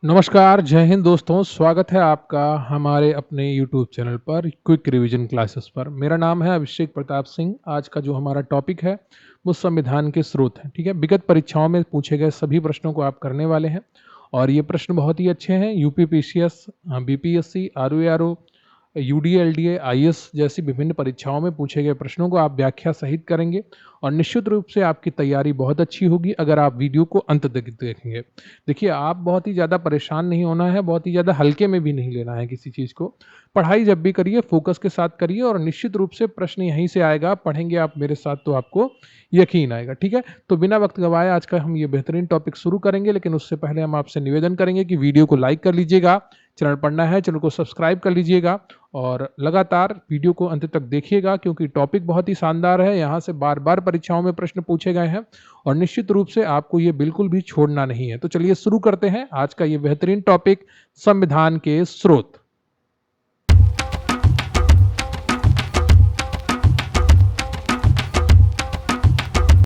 नमस्कार, जय हिंद दोस्तों, स्वागत है आपका हमारे अपने यूट्यूब चैनल पर क्विक रिवीजन क्लासेस पर। मेरा नाम है अभिषेक प्रताप सिंह। आज का जो हमारा टॉपिक है वो संविधान के स्रोत हैं, ठीक है। विगत परीक्षाओं में पूछे गए सभी प्रश्नों को आप करने वाले हैं और ये प्रश्न बहुत ही अच्छे हैं। UP PCS, BPSC, RO, UDA, LDA, IAS जैसी विभिन्न परीक्षाओं में पूछे गए प्रश्नों को आप व्याख्या सहित करेंगे और निश्चित रूप से आपकी तैयारी बहुत अच्छी होगी अगर आप वीडियो को अंत तक देखेंगे। देखिए, आप बहुत ही ज़्यादा परेशान नहीं होना है, बहुत ही ज़्यादा हल्के में भी नहीं लेना है किसी चीज़ को। पढ़ाई जब भी करिए फोकस के साथ करिए और निश्चित रूप से प्रश्न यहीं से आएगा। पढ़ेंगे आप मेरे साथ तो आपको यकीन आएगा, ठीक है। तो बिना वक्त गवाए आज का हम ये बेहतरीन टॉपिक शुरू करेंगे, लेकिन उससे पहले हम आपसे निवेदन करेंगे कि वीडियो को लाइक कर लीजिएगा, चैनल पढ़ना है चैनल को सब्सक्राइब कर लीजिएगा और लगातार वीडियो को अंत तक देखिएगा क्योंकि टॉपिक बहुत ही शानदार है। यहाँ से बार बार परीक्षाओं में प्रश्न पूछे गए हैं और निश्चित रूप से आपको ये बिल्कुल भी छोड़ना नहीं है। तो चलिए शुरू करते हैं आज का ये बेहतरीन टॉपिक, संविधान के स्रोत।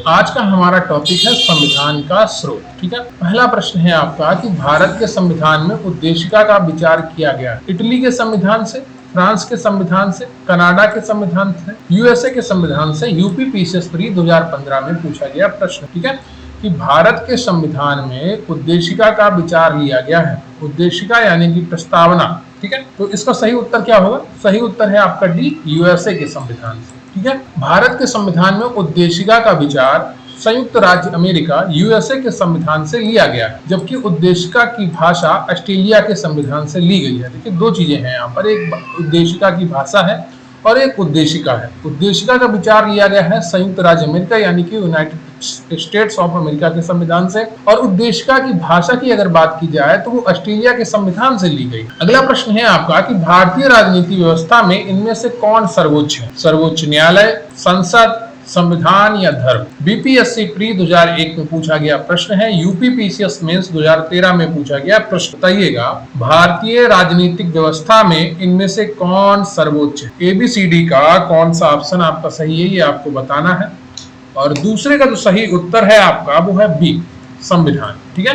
आज का हमारा टॉपिक है संविधान का स्रोत, ठीक है। पहला प्रश्न है आपका कि भारत के संविधान में उद्देशिका का विचार किया गया। इटली के संविधान से, फ्रांस के संविधान से, कनाडा के संविधान से, यूएसए के संविधान से। यूपी पीसीएस प्री 2015 में पूछा गया प्रश्न, ठीक है, कि भारत के संविधान में उद्देशिका का विचार लिया गया है। उद्देशिका यानी कि प्रस्तावना, ठीक है। तो इसका सही उत्तर क्या होगा? सही उत्तर है आपका डी, यूएसए के संविधान से, ठीक है। भारत के संविधान में उद्देशिका का विचार संयुक्त राज्य अमेरिका यूएसए के संविधान से लिया गया है, जबकि उद्देशिका की भाषा ऑस्ट्रेलिया के संविधान से ली गई है। देखिए, दो चीजें हैं यहाँ पर, एक उद्देशिका की भाषा है और एक उद्देशिका है। उद्देशिका का विचार लिया गया है संयुक्त राज्य अमेरिका यानी कि यूनाइटेड स्टेट्स ऑफ अमेरिका के संविधान से, और उद्देशिका की भाषा की अगर बात की जाए तो वो ऑस्ट्रेलिया के संविधान से ली गई। अगला प्रश्न है आपका कि भारतीय राजनीति व्यवस्था में इनमें से कौन सर्वोच्च है? सर्वोच्च न्यायालय, संसद, संविधान या धर्म? बीपीएससी प्री 2001 में पूछा गया प्रश्न है। यूपी पीसीएस मेंस 2013 में पूछा गया प्रश्न। बताइएगा, भारतीय राजनीतिक व्यवस्था में इनमें से कौन सर्वोच्च है? एबीसीडी का कौन सा ऑप्शन आपका सही है ये आपको बताना है। और दूसरे का जो सही उत्तर है आपका वो है बी, संविधान, ठीक है।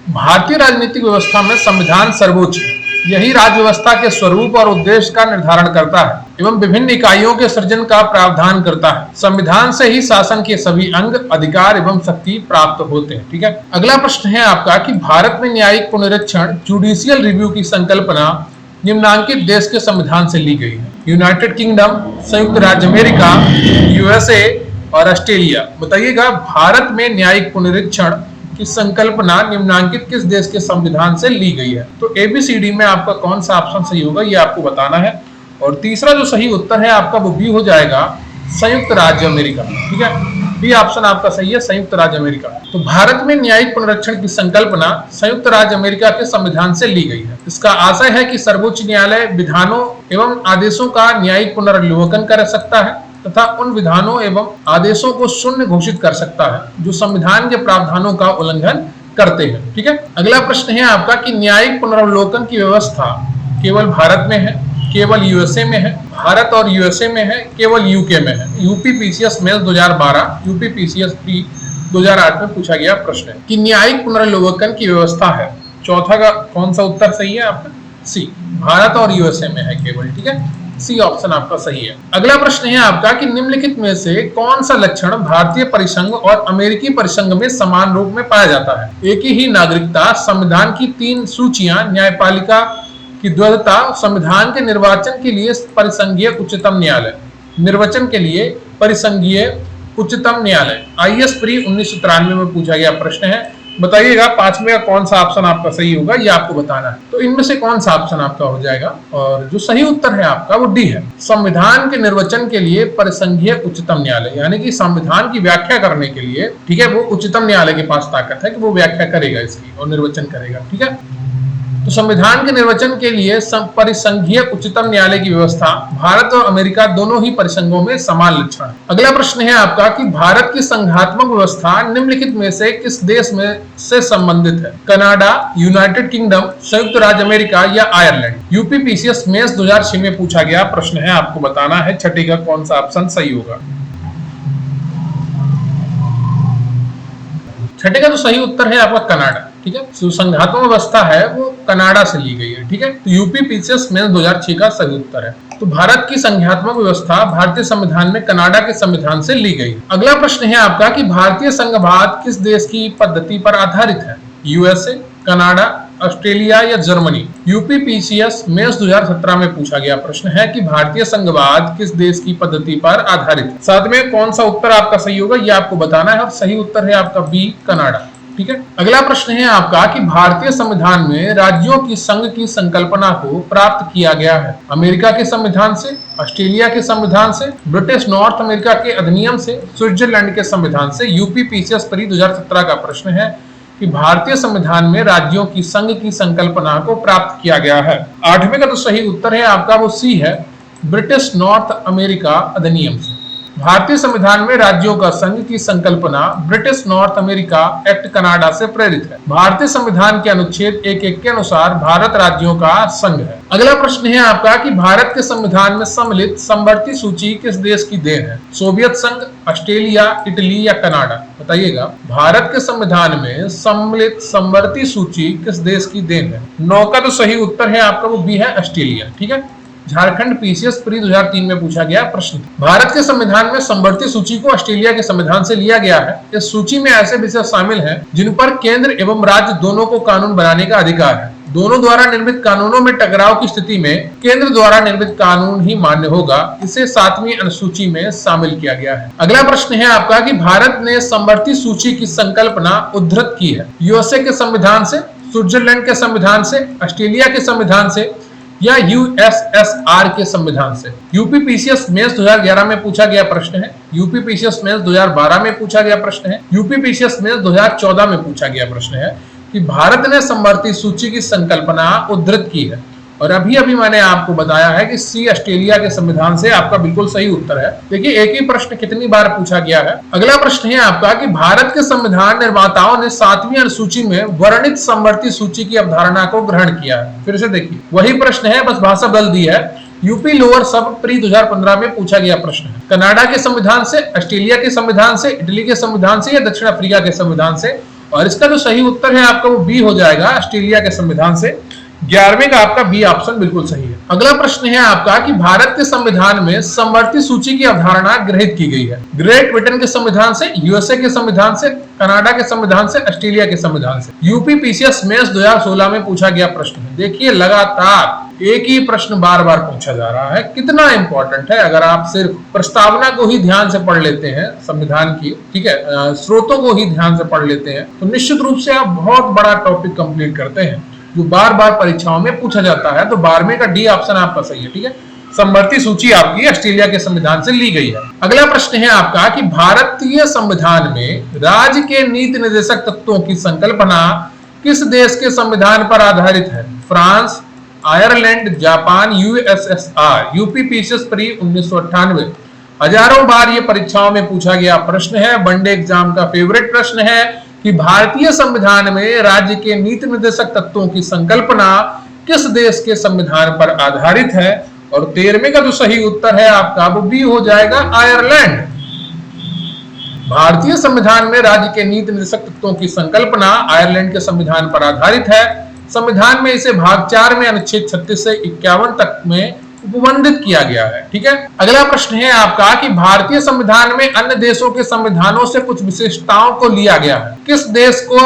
भारतीय राजनीतिक व्यवस्था में संविधान सर्वोच्च है। यही राज्य व्यवस्था के स्वरूप और उद्देश्य का निर्धारण करता है एवं विभिन्न इकाइयों के सृजन का प्रावधान करता है। संविधान से ही शासन के सभी अंग, अधिकार एवं शक्ति प्राप्त होते हैं, ठीक है। अगला प्रश्न है आपका कि भारत में न्यायिक पुनरीक्षण, जुडिशियल रिव्यू की संकल्पना निम्नांकित देश के संविधान से ली गई है। यूनाइटेड किंगडम, संयुक्त राज्य अमेरिका, यूएसए और ऑस्ट्रेलिया। बताइएगा, भारत में न्यायिक पुनरीक्षण की संकल्पना निम्नांकित किस देश के संविधान से ली गई है? तो एबीसीडी में आपका कौन सा ऑप्शन सही होगा ये आपको बताना है। और तीसरा जो सही उत्तर है आपका वो बी हो जाएगा, संयुक्त राज्य अमेरिका, ठीक है। बी ऑप्शन आपका सही है, संयुक्त राज्य अमेरिका। तो भारत में न्यायिक पुनरीक्षण की संकल्पना संयुक्त राज्य अमेरिका के संविधान से ली गई है। इसका आशय है कि सर्वोच्च न्यायालय विधानों एवं आदेशों का न्यायिक पुनर्विलोकन कर सकता है तथा उन विधानों एवं आदेशों को शून्य घोषित कर सकता है जो संविधान के प्रावधानों का उल्लंघन करते हैं, ठीक है। अगला प्रश्न है आपका कि न्यायिक पुनर्विलोकन की व्यवस्था केवल भारत में है, केवल यूएसए में है? भारत और यूएसए में है, केवल यूके में है? UP PCS mains 2012, UP PCS pre 2008 में पूछा गया प्रश्न है कि न्यायिक पुनर्विलोकन की व्यवस्था है। चौथा का कौन सा उत्तर सही है आपका? सी, भारत और यूएसए में है केवल, ठीक है। सी ऑप्शन आपका सही है। अगला प्रश्न है आपका कि निम्नलिखित में से कौन सा लक्षण भारतीय परिसंघ और अमेरिकी परिसंघ में समान रूप में पाया जाता है? एक ही नागरिकता, संविधान की 3 सूचियां, न्यायपालिका की द्वैधता, संविधान के निर्वाचन के लिए परिसंघीय उच्चतम न्यायालय, निर्वाचन के लिए परिसंघीय उच्चतम न्यायालय। आईएएस प्री 1993 में पूछा गया प्रश्न है। बताइएगा, पांचवे का कौन सा ऑप्शन आपका सही होगा ये आपको बताना है। तो इनमें से कौन सा ऑप्शन आपका हो जाएगा? और जो सही उत्तर है आपका वो डी है, संविधान के निर्वचन के लिए परिसंघीय उच्चतम न्यायालय। यानी कि संविधान की व्याख्या करने के लिए, ठीक है, वो उच्चतम न्यायालय के पास ताकत है कि वो व्याख्या करेगा इसकी और निर्वचन करेगा, ठीक है। तो संविधान के निर्वचन के लिए परिसंघीय उच्चतम न्यायालय की व्यवस्था भारत और अमेरिका दोनों ही परिसंघों में समान लक्षण है। अगला प्रश्न है आपका कि भारत की संघात्मक व्यवस्था निम्नलिखित में से किस देश में से संबंधित है? कनाडा, यूनाइटेड किंगडम, संयुक्त राज्य अमेरिका या आयरलैंड? यूपी पीसीएस मेंस 2006 में पूछा गया प्रश्न है, आपको बताना है छठे का कौन सा ऑप्शन सही होगा। छठे का जो सही उत्तर है आपका कनाडा, ठीक है। जो संघात्मक व्यवस्था है वो कनाडा से ली गई है, ठीक है। तो यूपी पीसीएस मेंस 2006 का सही उत्तर है। तो भारत की संघात्मक व्यवस्था भारतीय संविधान में कनाडा के संविधान से ली गई। अगला प्रश्न है आपका कि भारतीय संघवाद किस देश की पद्धति पर आधारित है? यूएसए, कनाडा, ऑस्ट्रेलिया या जर्मनी? यूपी पीसीएस मेंस 2017 में पूछा गया प्रश्न है कि भारतीय संघवाद किस देश की पद्धति पर आधारित है। साथ में कौन सा उत्तर आपका सही होगा ये आपको बताना है, और सही उत्तर है आपका बी, कनाडा, ठीक है। अगला प्रश्न है आपका कि भारतीय संविधान में राज्यों की संघ की संकल्पना को प्राप्त किया गया है? अमेरिका के संविधान से, ऑस्ट्रेलिया के संविधान से, ब्रिटिश नॉर्थ अमेरिका के अधिनियम से, स्विट्जरलैंड के संविधान से? यूपी पीसीएस प्री 2017 का प्रश्न है कि भारतीय संविधान में राज्यों की संघ की संकल्पना को प्राप्त किया गया है। 8वें का तो सही उत्तर है आपका वो सी है, ब्रिटिश नॉर्थ अमेरिका अधिनियम से। भारतीय संविधान में राज्यों का संघ की संकल्पना British north America act Canada से प्रेरित है। भारतीय संविधान के अनुच्छेद 1(1) के अनुसार भारत राज्यों का संघ है। अगला प्रश्न है आपका कि भारत के संविधान में सम्मिलित समवर्ती सूची किस देश की देन है? सोवियत संघ, ऑस्ट्रेलिया, इटली या कनाडा? बताइएगा। भारत के संविधान में सम्मिलित समवर्ती सूची किस देश की देन है? 9 का तो सही उत्तर है आपका वो बी है, ऑस्ट्रेलिया, ठीक है। झारखंड पीसीएस प्री 2003 में पूछा गया प्रश्न। भारत के संविधान में समवर्ती सूची को ऑस्ट्रेलिया के संविधान से लिया गया है। इस सूची में ऐसे विषय शामिल हैं जिन पर केंद्र एवं राज्य दोनों को कानून बनाने का अधिकार है। दोनों द्वारा निर्मित कानूनों में टकराव की स्थिति में केंद्र द्वारा निर्मित कानून ही मान्य होगा। इसे 7वीं अनुसूची में शामिल किया गया है। अगला प्रश्न है आपका कि भारत ने समवर्ती सूची की संकल्पना उद्धृत की है? यूएसए के संविधान से, स्विट्जरलैंड के संविधान से, ऑस्ट्रेलिया के संविधान से या यूएसएसआर के संविधान से? यूपी पीसीएस मेंस 2011 में पूछा गया प्रश्न है, यूपी पीसीएस मेंस 2012 में पूछा गया प्रश्न है, यूपी पीसीएस मेंस 2014 में पूछा गया प्रश्न है कि भारत ने समवर्ती सूची की संकल्पना उद्धृत की है। और अभी अभी मैंने आपको बताया है कि सी ऑस्ट्रेलिया के संविधान से आपका बिल्कुल सही उत्तर है। देखिए एक ही प्रश्न कितनी बार पूछा गया है। अगला प्रश्न है आपका कि भारत के संविधान निर्माताओं ने 7वीं अनुसूची में वर्णित समवर्ती सूची की अवधारणा को ग्रहण किया है। फिर से देखिए वही प्रश्न है, बस भाषा बदल दी है। यूपी लोअर सब प्री 2015 में पूछा गया प्रश्न है। कनाडा के संविधान से, ऑस्ट्रेलिया के संविधान से, इटली के संविधान से या दक्षिण अफ्रीका के संविधान से? और इसका जो सही उत्तर है आपका वो बी हो जाएगा, ऑस्ट्रेलिया के संविधान से। 11वें का आपका बी ऑप्शन बिल्कुल सही है। अगला प्रश्न है आपका कि भारत के संविधान में समवर्ती सूची की अवधारणा ग्रहित की गई है? ग्रेट ब्रिटेन के संविधान से, यूएसए के संविधान से, कनाडा के संविधान से, ऑस्ट्रेलिया के संविधान से? यूपी पीसीएस मेंस 2016 में पूछा गया प्रश्न है। देखिए लगातार एक ही प्रश्न बार बार पूछा जा रहा है। कितना इंपॉर्टेंट है अगर आप सिर्फ प्रस्तावना को ही ध्यान से पढ़ लेते हैं संविधान की, ठीक है, स्रोतों को ही ध्यान से पढ़ लेते हैं, तो निश्चित रूप से आप बहुत बड़ा टॉपिक कंप्लीट करते हैं जो बार बार परीक्षाओं में पूछा जाता है। तो 12वें का डी ऑप्शन आपका सही है, ठीक है। समवर्ती सूची आपकी ऑस्ट्रेलिया के संविधान से ली गई है। अगला प्रश्न है आपका कि भारतीय संविधान में राज्य के नीति निर्देशक तत्वों की संकल्पना किस देश के संविधान पर आधारित है? France, Ireland, Japan, USSR? UP PCS pre 1998। हजारों बार ये परीक्षाओं में पूछा गया प्रश्न है, वनडे एग्जाम का फेवरेट प्रश्न है कि भारतीय संविधान में राज्य के नीति निर्देशक तत्वों की संकल्पना किस देश के संविधान पर आधारित है? और 13वें का जो सही उत्तर है आपका वो बी हो जाएगा, आयरलैंड। भारतीय संविधान में राज्य के नीति निर्देशक तत्वों की संकल्पना आयरलैंड के संविधान पर आधारित है। संविधान में इसे भाग 4 में अनुच्छेद 36 से 51 तक में उपबंधित किया गया है, ठीक है। अगला प्रश्न है आपका कि भारतीय संविधान में अन्य देशों के संविधानों से कुछ विशेषताओं को लिया गया है? किस देश को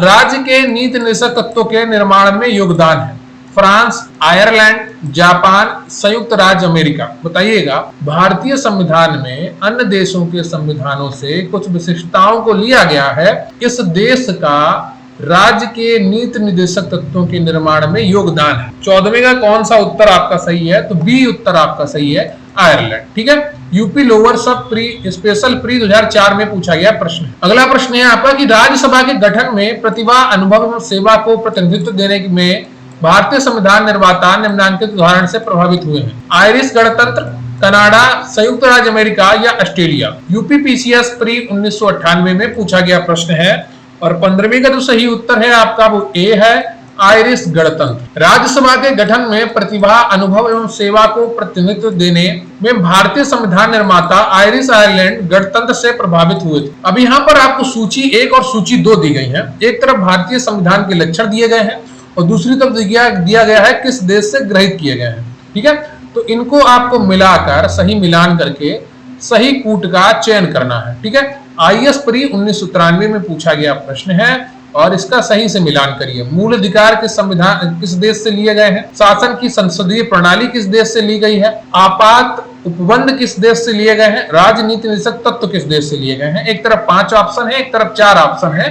राज्य के नीति निर्देशक तत्वों के निर्माण में योगदान है? फ्रांस, आयरलैंड, जापान, संयुक्त राज्य अमेरिका? बताइएगा। भारतीय संविधान में अन्य देशों के संविधानों से कुछ विशेषताओं को लिया गया है, इस देश का राज्य के नीति निर्देशक तत्वों के निर्माण में योगदान है। 14वें का कौन सा उत्तर आपका सही है? तो बी उत्तर आपका सही है, आयरलैंड, ठीक है। यूपी लोअर सब प्री स्पेशल प्री 2004 में पूछा गया प्रश्न। अगला प्रश्न है आपका कि राज्यसभा के गठन में प्रतिभा, अनुभव एवं सेवा को प्रतिनिधित्व देने में भारतीय संविधान निर्माता निम्नलिखित उदाहरण से प्रभावित हुए हैं? आयरिश गणतंत्र, कनाडा, संयुक्त राज्य अमेरिका या ऑस्ट्रेलिया? यूपी पीसीएस प्री 1998 में पूछा गया प्रश्न है। और 15वें का जो सही उत्तर है आपका वो ए है, आयरिश गणतंत्र। राज्यसभा के गठन में प्रतिभा, अनुभव एवं सेवा को प्रतिनिधित्व देने में भारतीय संविधान निर्माता आयरिश आयरलैंड गणतंत्र से प्रभावित हुए थे। अब यहाँ पर आपको सूची 1 और सूची 2 दी गई है। एक तरफ भारतीय संविधान के लक्षण दिए गए हैं और दूसरी तरफ दिया गया है किस देश से ग्रहित किए गए हैं। ठीक है, तो इनको आपको मिलाकर सही मिलान करके सही कूट का चयन करना है। ठीक है, IAS प्री 1993 में पूछा गया प्रश्न है और इसका सही से मिलान करिए। मूल अधिकार के संविधान किस देश से लिए गए हैं? शासन की संसदीय प्रणाली किस देश से ली गई है? आपात उपबंध किस देश से लिए गए हैं? राजनीति निषेध तत्व किस देश से लिए गए हैं? एक तरफ 5 ऑप्शन है, एक तरफ 4 ऑप्शन है।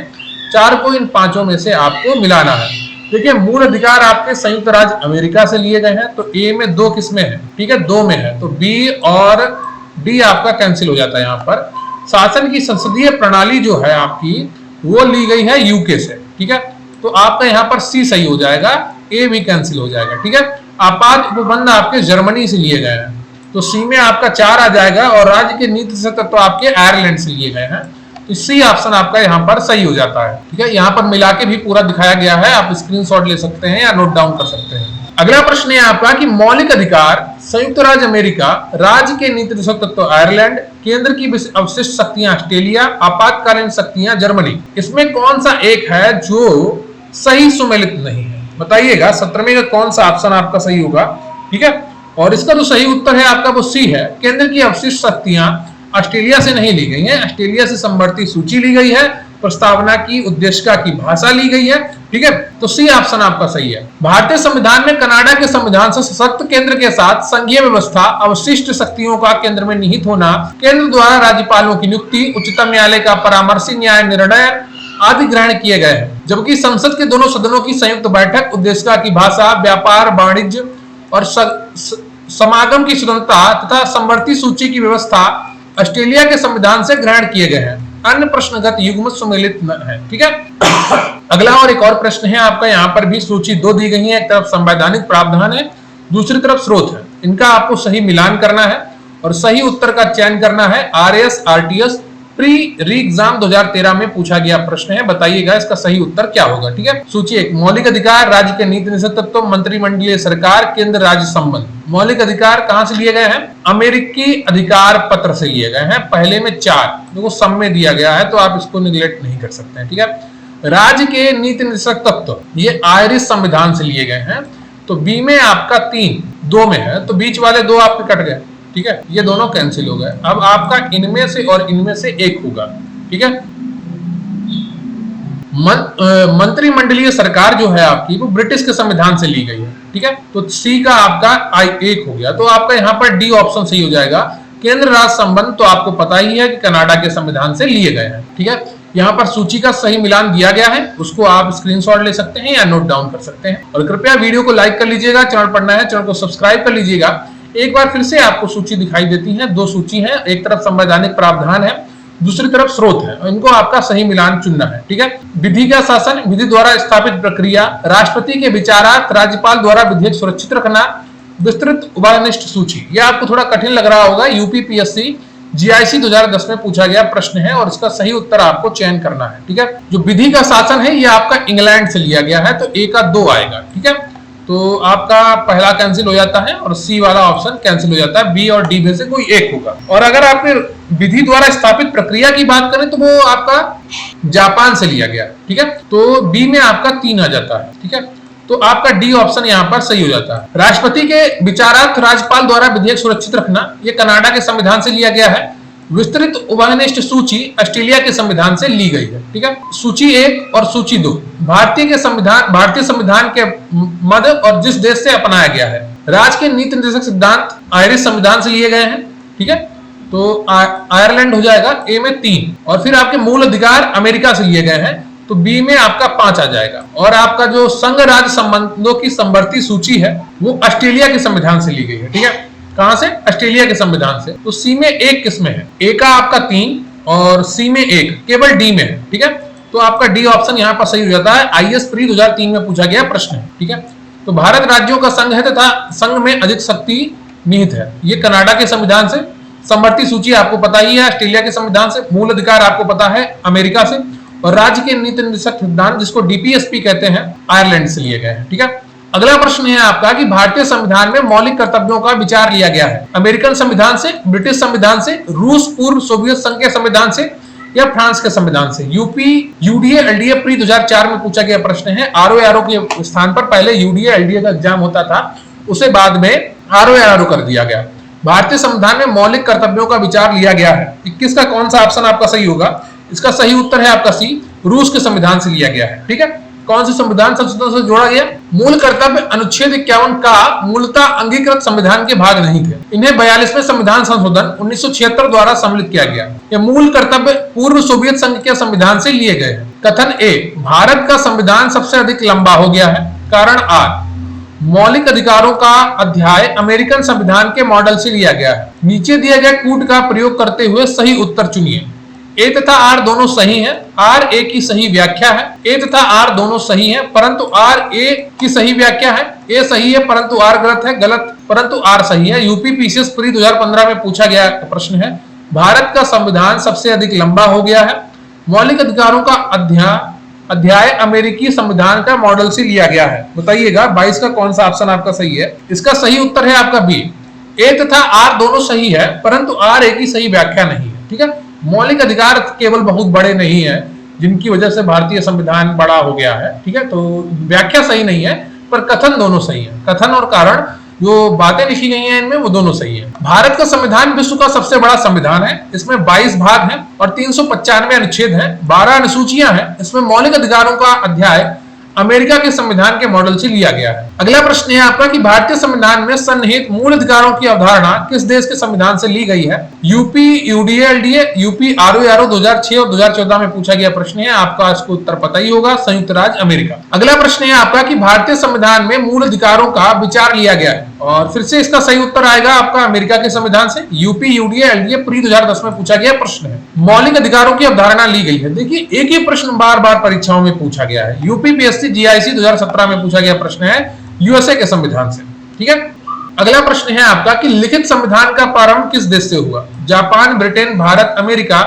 4 को इन 5 में से आपको मिलाना है। देखिए, मूल अधिकार आपके संयुक्त राज्य अमेरिका से लिए गए हैं, तो ए में 2 किस्में हैं। ठीक है, 2 में है, तो बी और डी आपका कैंसिल हो जाता है। यहाँ पर शासन की संसदीय प्रणाली जो है आपकी वो ली गई है यूके से। ठीक है, तो आपका यहाँ पर सी सही हो जाएगा, ए भी कैंसिल हो जाएगा। ठीक है, आपात उपबंध आपके जर्मनी से लिए गए हैं, तो सी में आपका 4 आ जाएगा और राज्य के नीति से तत्व आपके आयरलैंड से लिए गए हैं, तो सी ऑप्शन आपका यहाँ पर सही हो जाता है। ठीक है, यहाँ पर मिला के भी पूरा दिखाया गया है, आप स्क्रीनशॉट ले सकते हैं या नोट डाउन कर सकते हैं। अगला प्रश्न है आपका कि मौलिक अधिकार संयुक्त राज्य अमेरिका, राज्य के नीति निषेध तत्व आयरलैंड, केंद्र की अवशिष्ट शक्तियां ऑस्ट्रेलिया, आपातकालीन शक्तियां जर्मनी, इसमें कौन सा एक है जो सही सुमेलित नहीं है? बताइएगा 17वें का कौन सा ऑप्शन आपका सही होगा। ठीक है, और इसका जो सही उत्तर है आपका वो सी है। केंद्र की अवशिष्ट शक्तियां ऑस्ट्रेलिया से नहीं ली गई है, ऑस्ट्रेलिया से समवर्ती सूची ली गई है, प्रस्तावना की उद्देशिका की भाषा ली गई है। ठीक है, तो सी ऑप्शन आपका सही है। भारतीय संविधान में कनाडा के संविधान से सशक्त केंद्र के साथ संघीय व्यवस्था, अवशिष्ट शक्तियों का केंद्र में निहित होना, केंद्र द्वारा राज्यपालों की नियुक्ति, उच्चतम न्यायालय का परामर्शी न्याय निर्णय आदि ग्रहण किए गए हैं। जबकि संसद के दोनों सदनों की संयुक्त बैठक, उद्देशिका की भाषा, व्यापार, वाणिज्य और समागम की स्वतंत्रता तथा समवर्ती सूची की व्यवस्था ऑस्ट्रेलिया के संविधान से ग्रहण किए गए हैं। अन्य प्रश्नगत युग्म सुमेलित है। ठीक है, अगला और एक और प्रश्न है आपका। यहाँ पर भी सूची 2 दी गई है, एक तरफ संवैधानिक प्रावधान है, दूसरी तरफ स्रोत है। इनका आपको सही मिलान करना है और सही उत्तर का चयन करना है। RAS RTS प्री री एग्जाम 2013 में पूछा गया प्रश्न है, बताइएगा इसका सही उत्तर क्या होगा। ठीक है, सूची 1 मौलिक अधिकार, राज्य के नीति निषेध तत्व, मंत्रिमंडलीय सरकार, केंद्र राज्य संबंध। मौलिक अधिकार कहां से लिए गए हैं? अमेरिकी अधिकार पत्र से लिए गए हैं। पहले में 4 देखो सब में दिया गया है, तो आप इसको निगलेक्ट नहीं कर सकते हैं। ठीक है, राज्य के नीति निषेध तत्व ये आयरिश संविधान से लिए गए हैं, तो बी में आपका 3 2 में है, तो बीच वाले 2 आपके कट गए। ठीक है, ये दोनों कैंसिल हो गए। अब आपका इनमें से और इनमें से एक होगा। ठीक है, मंत्रिमंडलीय सरकार जो है आपकी वो ब्रिटिश के संविधान से ली गई है। ठीक है, तो सी का आपका एक हो गया, तो आपका यहाँ पर डी ऑप्शन सही हो जाएगा। केंद्र राज्य संबंध तो आपको पता ही है कि कनाडा के संविधान से लिए गए हैं। ठीक है, यहाँ पर सूची का सही मिलान दिया गया है, उसको आप स्क्रीनशॉट ले सकते हैं या नोट डाउन कर सकते हैं। और कृपया वीडियो को लाइक कर लीजिएगा, चैनल पर नया है चैनल को सब्सक्राइब कर लीजिएगा। एक बार फिर से आपको सूची दिखाई देती है, 2 सूची है, एक तरफ संवैधानिक प्रावधान है, दूसरी तरफ स्रोत है, इनको आपका सही मिलान चुनना है। ठीक है, विधि का शासन, विधि द्वारा स्थापित प्रक्रिया, राष्ट्रपति के विचारार्थ, राज्यपाल द्वारा विधेयक सुरक्षित रखना, विस्तृत उभयनिष्ठ सूची। यह आपको थोड़ा कठिन लग रहा होगा, UPPSC GIC 2010 में पूछा गया प्रश्न है और इसका सही उत्तर आपको चयन करना है। ठीक है, जो विधि का शासन है ये आपका इंग्लैंड से लिया गया है, तो ए का 2 आएगा। ठीक है, तो आपका पहला कैंसिल हो जाता है और सी वाला ऑप्शन कैंसिल हो जाता है, बी और डी में से कोई एक होगा। और अगर आपने विधि द्वारा स्थापित प्रक्रिया की बात करें तो वो आपका जापान से लिया गया। ठीक है, तो बी में आपका 3 आ जाता है। ठीक है, तो आपका डी ऑप्शन यहाँ पर सही हो जाता है। राष्ट्रपति के विचारार्थ राज्यपाल द्वारा विधेयक सुरक्षित रखना, ये कनाडा के संविधान से लिया गया है। विस्तृत उभयनिष्ठ सूची ऑस्ट्रेलिया के संविधान से ली गई है। ठीक है, सूची 1 और सूची 2 भारतीय संविधान के मध्य और जिस देश से अपनाया गया है। राज्य के नीति निर्देशक सिद्धांत आयरिश संविधान से लिए गए हैं। ठीक है, तो आयरलैंड हो जाएगा, ए में 3, और फिर आपके मूल अधिकार अमेरिका से लिए गए हैं, तो बी में आपका 5 आ जाएगा। और आपका जो संघ राज्य संबंधों की समवर्ती सूची है वो ऑस्ट्रेलिया के संविधान से ली गई है। ठीक है, कहां से? ऑस्ट्रेलिया के संविधान से। तो सी में 1 किसमें है? ए का आपका 3 और सी में 1, केवल डी में है। ठीक है, तो आपका डी ऑप्शन यहाँ पर सही हो जाता है। IAS प्री 2003 में पूछा गया प्रश्न है। ठीक है, तो भारत राज्यों का संघ है तथा संघ में अधिक शक्ति निहित है। ये कनाडा के संविधान से, समवर्ती सूची आपको पता ही है ऑस्ट्रेलिया के संविधान से, मूल अधिकार आपको पता है अमेरिका से, और राज्य के नीति निर्देशक सिद्धांत जिसको डीपीएसपी कहते हैं आयरलैंड से लिए गए हैं। ठीक है, अगला प्रश्न है आपका कि भारतीय संविधान में मौलिक कर्तव्यों का विचार लिया गया है अमेरिकन संविधान से, ब्रिटिश संविधान से, रूस पूर्व सोवियत संघ के संविधान से या फ्रांस के संविधान से। यूपी यूडीए एलडीए प्री 2004 में पूछा गया प्रश्न है। आरओ के स्थान पर पहले यूडीए एलडीए का एग्जाम होता था, उसे बाद में आरओ कर दिया गया। भारतीय संविधान में मौलिक कर्तव्यों का विचार लिया गया है। 21 का कौन सा ऑप्शन आपका सही होगा? इसका सही उत्तर है आपका सी, रूस के संविधान से लिया गया है। ठीक है, कौन से संविधान संशोधन से जोड़ा गया? मूल कर्तव्य अनुच्छेद 51 का मूलतः अंगीकृत संविधान के भाग नहीं थे। इन्हें 42वें संविधान संशोधन 1976 द्वारा सम्मिलित किया गया। ये मूल कर्तव्य पूर्व सोवियत संघ के संविधान से लिए गए हैं। कथन ए, भारत का संविधान सबसे अधिक लंबा हो गया है। कारण आर, मौलिक अधिकारों का अध्याय अमेरिकन संविधान के मॉडल से लिया गया है। नीचे दिए गए कूट का प्रयोग करते हुए सही उत्तर चुनिए। ए तथा आर दोनों सही हैं। आर ए की सही व्याख्या है। ए तथा आर दोनों सही हैं, परंतु आर ए की सही व्याख्या है। ए सही है परंतु आर गलत है, गलत परंतु आर सही है। यूपी पीसीएस प्री 2015 में पूछा गया प्रश्न है। भारत का संविधान सबसे अधिक लंबा हो गया है। मौलिक अधिकारों का अध्याय अमेरिकी संविधान का मॉडल से लिया गया है। बताइएगा 22 का कौन सा ऑप्शन आपका सही है? इसका सही उत्तर है आपका बी, ए तथा आर दोनों सही है परंतु आर ए की सही व्याख्या नहीं है। ठीक है, मौलिक अधिकार केवल बहुत बड़े नहीं है जिनकी वजह से भारतीय संविधान बड़ा हो गया है। ठीक है, तो व्याख्या सही नहीं है पर कथन दोनों सही है। कथन और कारण जो बातें लिखी गई हैं इनमें वो दोनों सही है। भारत का संविधान विश्व का सबसे बड़ा संविधान है। इसमें 22 भाग हैं और 395 अनुच्छेद हैं, 12 अनुसूचियां हैं। इसमें मौलिक अधिकारों का अध्याय अमेरिका के संविधान के मॉडल से लिया गया है। अगला प्रश्न है आपका कि भारतीय संविधान में सन्निहित मूल अधिकारों की अवधारणा किस देश के संविधान से ली गई है? UP UDA LDA, UP RO 2006 और 2014 में पूछा गया प्रश्न है। आपका इसको उत्तर पता ही होगा, संयुक्त राज्य अमेरिका। अगला प्रश्न है आपका कि भारतीय संविधान में मूल अधिकारों का विचार लिया गया है और फिर से इसका सही उत्तर आएगा आपका अमेरिका के संविधान से। यूपी यूडीए एलडीए प्री 2010 में पूछा गया प्रश्न है। मौलिक अधिकारों की अवधारणा ली गई है। देखिए एक ही प्रश्न बार बार परीक्षाओं में पूछा गया है। यूपीपीएससी जीआईसी 2017 में पूछा गया प्रश्न है यूएसए के संविधान से। ठीक है, अगला प्रश्न है आपका कि लिखित संविधान का प्रारंभ किस देश से हुआ? Japan, Britain, Bharat, America.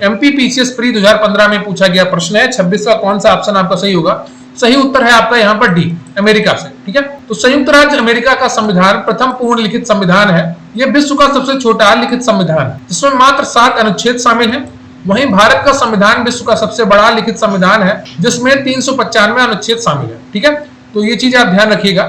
MPPCS pre 2015 में पूछा गया प्रश्न है। 26 का कौन सा ऑप्शन आपका सही होगा? सही उत्तर है आपका यहाँ पर डी, अमेरिका से। ठीक है, तो संयुक्त राज्य अमेरिका का संविधान प्रथम पूर्ण लिखित संविधान है। यह विश्व का सबसे छोटा लिखित संविधान है जिसमें मात्र 7 अनुच्छेद शामिल हैं। वहीं भारत का संविधान विश्व का सबसे बड़ा लिखित संविधान है जिसमें 395 अनुच्छेद शामिल है। ठीक है, तो ये चीज आप ध्यान रखिएगा।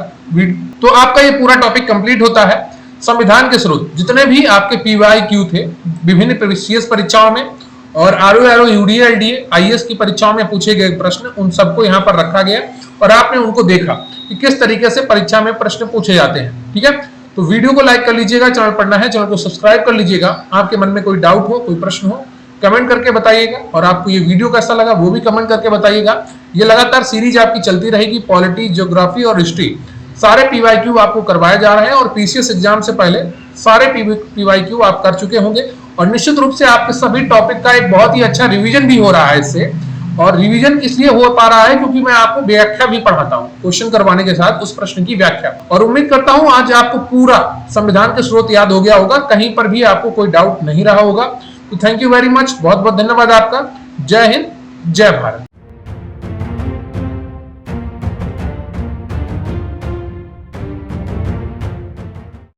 तो आपका ये पूरा टॉपिक कंप्लीट होता है। संविधान के स्रोत जितने भी आपके पीवाईक्यू थे विभिन्न प्रीवियस परीक्षाओं में और आरओ यूडीए एलडीए आईएएस की परीक्षाओं में पूछे गए प्रश्न, उन सबको यहाँ पर रखा गया और आपने उनको देखा कि किस तरीके से परीक्षा में प्रश्न पूछे जाते हैं। ठीक है, तो वीडियो को लाइक कर लीजिएगा, चैनल पर नया है चैनल को सब्सक्राइब कर लीजिएगा। आपके मन में कोई डाउट हो, कोई प्रश्न हो, कमेंट करके बताइएगा और आपको ये वीडियो कैसा लगा वो भी कमेंट करके बताइएगा। ये लगातार सीरीज आपकी चलती रहेगी। पॉलिटी, ज्योग्राफी और हिस्ट्री सारे पीवाईक्यू आपको करवाए जा रहे हैं और पीसीएस एग्जाम से पहले सारे पीवाईक्यू आप कर चुके होंगे और निश्चित रूप से आपके सभी टॉपिक का एक बहुत ही अच्छा रिवीजन भी हो रहा है इससे। और रिवीजन इसलिए हो पा रहा है क्योंकि मैं आपको व्याख्या भी पढ़ाता हूँ, क्वेश्चन करवाने के साथ उस प्रश्न की व्याख्या। और उम्मीद करता हूँ आज आपको पूरा संविधान के स्रोत याद हो गया होगा, कहीं पर भी आपको कोई डाउट नहीं रहा होगा। तो थैंक यू वेरी मच, बहुत बहुत धन्यवाद आपका। जय हिंद, जय भारत।